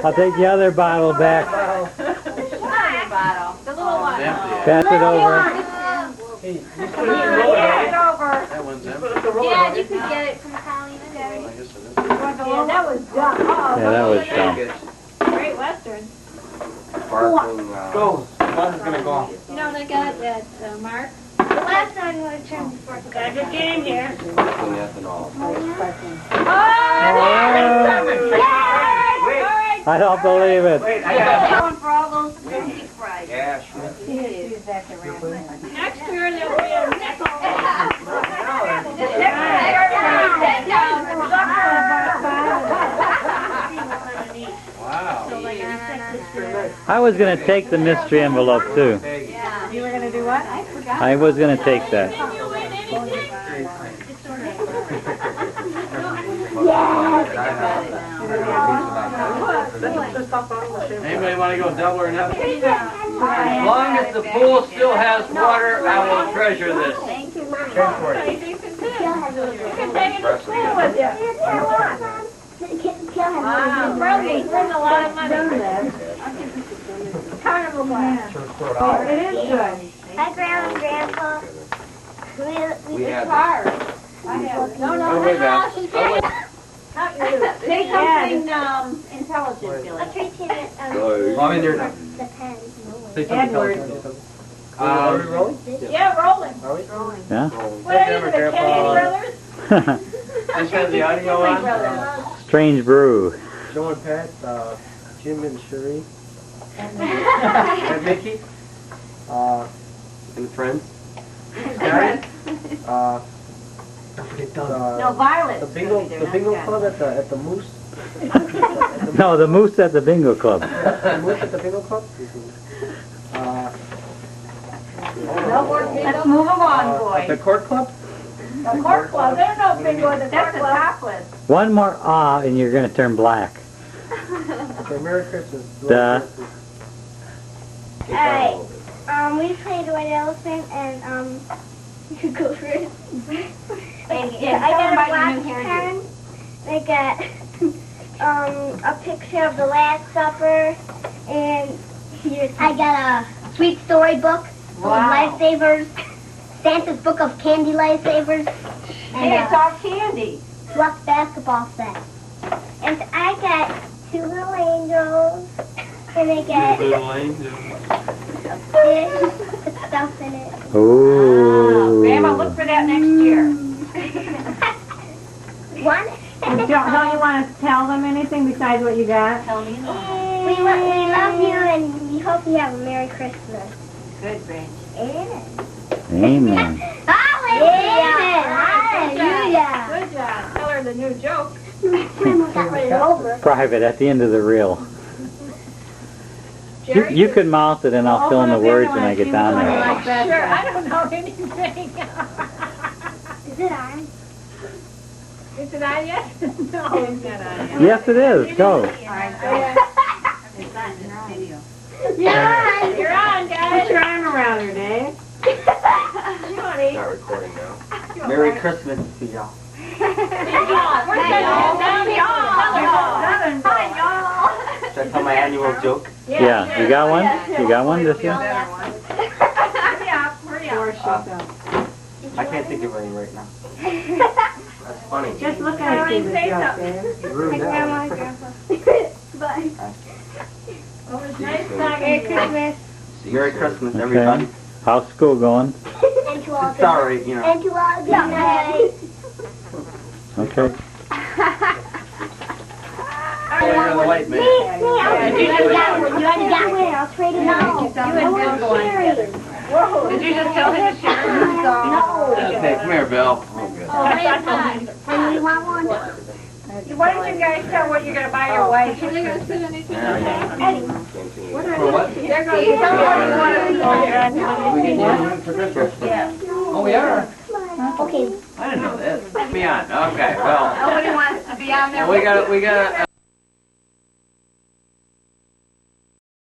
I'll take the other bottle back. Bottle. The little one. Pass it over. Hey, you Get it over. That one's empty. Yeah, you can get it from Colleen and Debbie. I guess it is. Yeah, that was dumb. Oh, Yeah, that was dumb. Great Western. Sparkling. Go. One is gonna go. You know what I got at Mark? The last one would have turned before. Got a good game here. Sparkling ethanol. I don't believe it. Wait, I got Going for all those deep fries. Yeah, sure. Next year there'll be a nickel. Wow. I was going to take the mystery envelope too. You were going to do what? I forgot. I was going to take that. Anybody want to go double or nothing? As long as the pool still has water, I will treasure this. Thank you, Mom. You can take it to school with you. Wow, Brody, there's a lot of money. Carnival glass. Oh, it is good. Hi, Grandma and Grandpa. We had Hard. I have. No, she's very. Say something intelligent, Billy. I'll treat you with Mommy, there's the pen. Say something intelligent. Are we rolling? Yeah, rolling. Are we? Yeah? What are you, the Kennedy brothers? This has the audio on. Strange brew. Joe and Pat, Jim and Sherry. And Mickey. And friends. Scotty. Don't forget Doug. No, Violet. The bingo club at the Moose. No, the moose at the bingo club. The Moose at the bingo club. Let's move along, boy. The Court Club. The Court Club. There's no bingo at the Court Club. That's the top list. One more and you're going to turn black. Okay, Merry Christmas. Duh. Alright, we played White Elephant and, you could go first. I got a black pen, I got, a picture of the Last Supper, and I got a sweet story book full of lifesavers, Santa's Book of Candy Lifesavers, and Hey, it's all candy. fluff basketball set. And I got two little angels, and I got this with stuff in it. Ooh. Grandma, look for that next year. One. Don't you want to tell them anything besides what you got? Tell me. We love you and we hope you have a Merry Christmas. Good, Branch. Amen. Hallelujah. Good job. Tell her the new joke. Private at the end of the reel. Jerry, You can mouth it and I'll fill in the words when I get down there. Sure, I don't know anything. Is it on? Is it on yet? No, it's not on yet. Yes, it is. Go. All right, go ahead. You're on, guys. Put your arm around her, Dave. Johnny. Not recording now. Merry Christmas to y'all. Should I tell my annual joke? Yeah. You got one? You got one this year? I can't think of any right now. That's funny. Just look at it. Say something. You ruined that Grandma one. and Grandpa. Bye. It was nice talking Merry to you. Christmas. Merry Christmas, everybody. Okay. How's school going? And to all It's alright, you know. And to all good night. Okay. You're the white man. Me, you already got one. I'll trade it out. You and Bill going together. Whoa. Did you just tell him to share? No. Okay, come here, Bill. Oh, good. Oh, man, And you want one? why don't you guys tell what you're going to buy your wife? Are they going to sit anything? For what? They're going to tell what you want We can do it for Christmas. Yeah. Oh, we are? Okay. I didn't know that. Be on. Okay, well. Nobody wants to be on there. We got